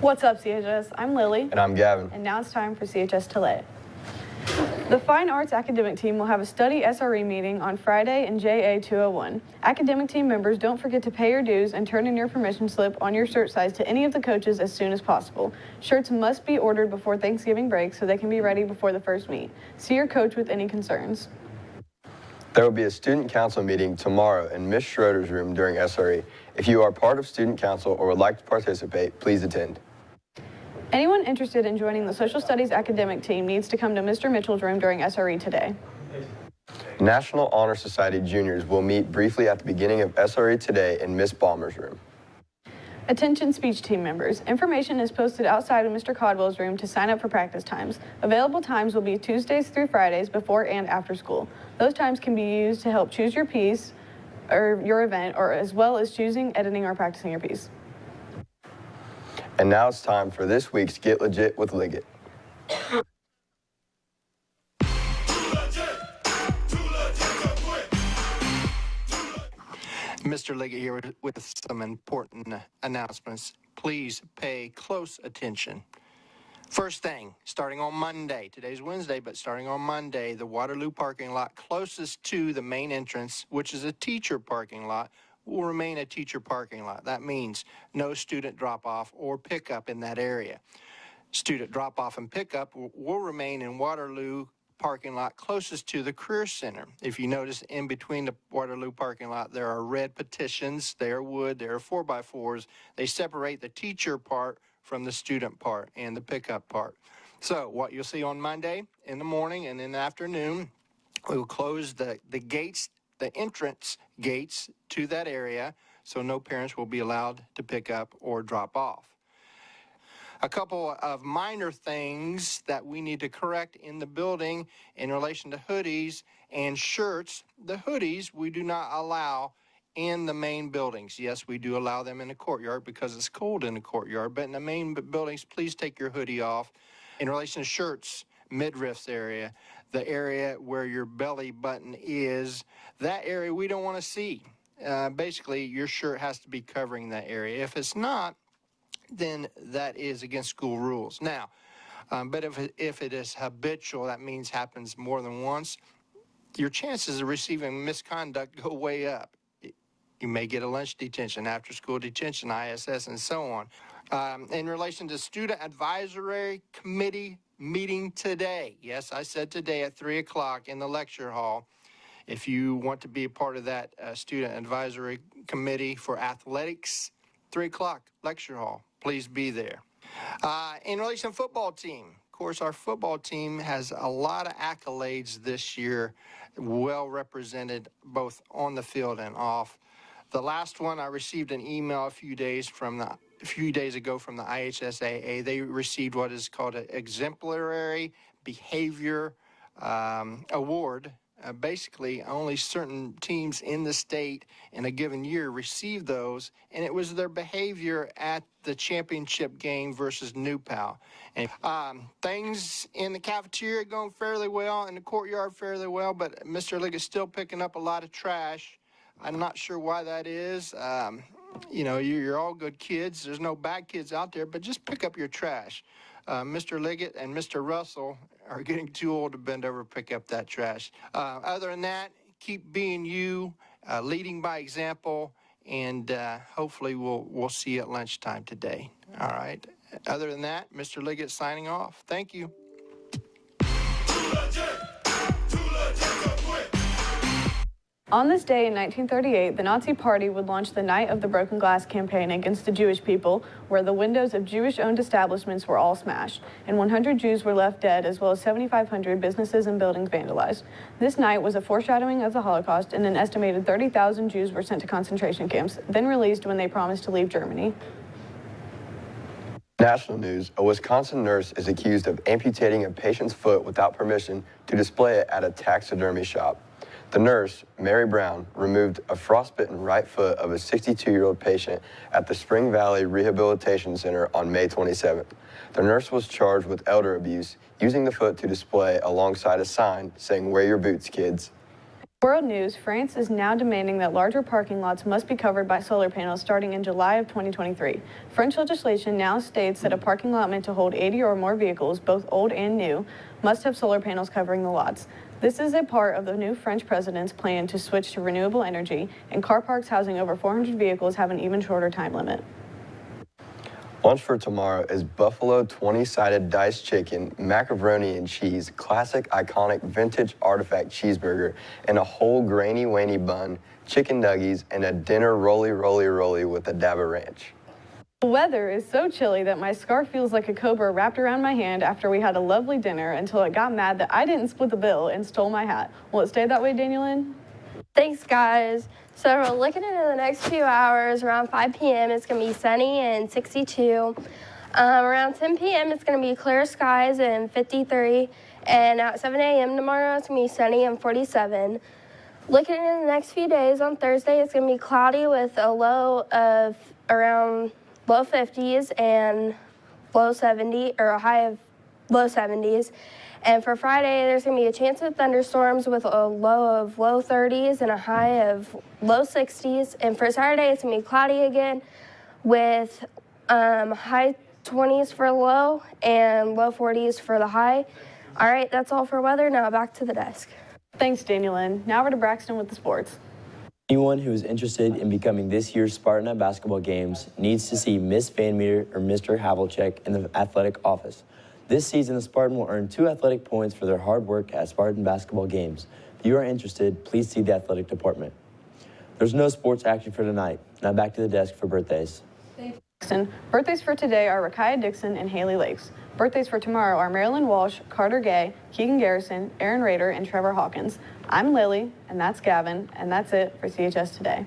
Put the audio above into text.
What's up, CHS? I'm Lily. And I'm Gavin. And now it's time for CHS Today. The Fine Arts Academic Team will have a study SRE meeting on Friday in JA 201. Academic team members, don't forget to pay your dues and turn in your permission slip on your shirt size to any of the coaches as soon as possible. Shirts must be ordered before Thanksgiving break so they can be ready before the first meet. See your coach with any concerns. There will be a student council meeting tomorrow in Ms. Schroeder's room during SRE. If you are part of student council or would like to participate, please attend. Anyone interested in joining the Social Studies academic team needs to come to Mr. Mitchell's room during SRE today. National Honor Society juniors will meet briefly at the beginning of SRE today in Ms. Balmer's room. Attention speech team members. Information is posted outside of Mr. Caldwell's room to sign up for practice times. Available times will be Tuesdays through Fridays before and after school. Those times can be used to help choose your piece or your event, or as well as choosing, editing, or practicing your piece. And now it's time for this week's Get Legit with Liggett. Mr. Liggett here with some important announcements. Please pay close attention. First thing, starting on Monday, today's Wednesday, but starting on Monday, the Waterloo parking lot closest to the main entrance, which is a teacher parking lot, will remain a teacher parking lot. That means no student drop-off or pickup in that area. Student drop-off and pickup will remain in Waterloo parking lot closest to the Career Center. If you notice, in between the Waterloo parking lot, there are red petitions. They are wood. They are 4x4s. They separate the teacher part from the student part and the pickup part. So what you'll see on Monday in the morning and in the afternoon, we will close the gates, the entrance gates to that area, so no parents will be allowed to pick up or drop off. A couple of minor things that we need to correct in the building in relation to hoodies and shirts. The hoodies we do not allow in the main buildings. Yes, we do allow them in the courtyard because it's cold in the courtyard, but in the main buildings, please take your hoodie off. In relation to shirts, midriffs area, the area where your belly button is, that area we don't want to see. Basically, your shirt has to be covering that area. If it's not, then that is against school rules. Now, but if it is habitual, that means happens more than once, your chances of receiving misconduct go way up. You may get a lunch detention, after school detention, ISS, and so on. In relation to student advisory committee meeting today, yes, I said today at 3 o'clock in the lecture hall. If you want to be a part of that student advisory committee for athletics, 3 o'clock, lecture hall, please be there. In relation to football team, of course, our football team has a lot of accolades this year, well represented both on the field and off. The last one, I received an email a few days ago from the IHSAA. They received what is called an exemplary behavior award. Basically, only certain teams in the state in a given year receive those, and it was their behavior at the championship game versus New Pal. And things in the cafeteria going fairly well, in the courtyard fairly well, but Mr. Liggett is still picking up a lot of trash. I'm not sure why that is. You know, you're all good kids. There's no bad kids out there, but just pick up your trash. Mr. Liggett and Mr. Russell are getting too old to bend over and pick up that trash. Other than that, keep being you, leading by example, and hopefully we'll see you at lunchtime today. All right. Other than that, Mr. Liggett signing off. Thank you. On this day in 1938, the Nazi Party would launch the Night of the Broken Glass campaign against the Jewish people, where the windows of Jewish-owned establishments were all smashed, and 100 Jews were left dead, as well as 7,500 businesses and buildings vandalized. This night was a foreshadowing of the Holocaust, and an estimated 30,000 Jews were sent to concentration camps, then released when they promised to leave Germany. National news, a Wisconsin nurse is accused of amputating a patient's foot without permission to display it at a taxidermy shop. The nurse, Mary Brown, removed a frostbitten right foot of a 62-year-old patient at the Spring Valley Rehabilitation Center on May 27th. The nurse was charged with elder abuse, using the foot to display alongside a sign saying, "Wear your boots, kids." World news, France is now demanding that larger parking lots must be covered by solar panels starting in July of 2023. French legislation now states that a parking lot meant to hold 80 or more vehicles, both old and new, must have solar panels covering the lots. This is a part of the new French president's plan to switch to renewable energy, and car parks housing over 400 vehicles have an even shorter time limit. Lunch for tomorrow is buffalo 20-sided diced chicken, macaroni and cheese, classic iconic vintage artifact cheeseburger, and a whole grainy waney bun, chicken nuggies, and a dinner roly with a dab of ranch. The weather is so chilly that my scarf feels like a cobra wrapped around my hand after we had a lovely dinner until it got mad that I didn't split the bill and stole my hat. Will it stay that way, Daniel Lynn? Thanks, guys. So we're looking into the next few hours. Around 5 p.m. it's going to be sunny and 62. Around 10 p.m. it's going to be clear skies and 53. And at 7 a.m. tomorrow it's going to be sunny and 47. Looking into the next few days, on Thursday it's going to be cloudy with a low of around low 50s and low 70, or a high of low 70s. And for Friday, there's going to be a chance of thunderstorms with a low of low 30s and a high of low 60s. And for Saturday, it's going to be cloudy again with high 20s for low and low 40s for the high. All right, that's all for weather. Now back to the desk. Thanks, Daniel Lynn. Now we're to Braxton with the sports. Anyone who is interested in becoming this year's Spartan basketball games needs to see Miss Van Meter or Mr. Havlicek in the athletic office. This season, the Spartan will earn 2 athletic points for their hard work at Spartan basketball games. If you are interested, please see the athletic department. There's no sports action for tonight. Now back to the desk for birthdays. Birthdays for today are Rakaya Dixon and Haley Lakes. Birthdays for tomorrow are Marilyn Walsh, Carter Gay, Keegan Garrison, Aaron Rader, and Trevor Hawkins. I'm Lily, and that's Gavin, and that's it for CHS Today.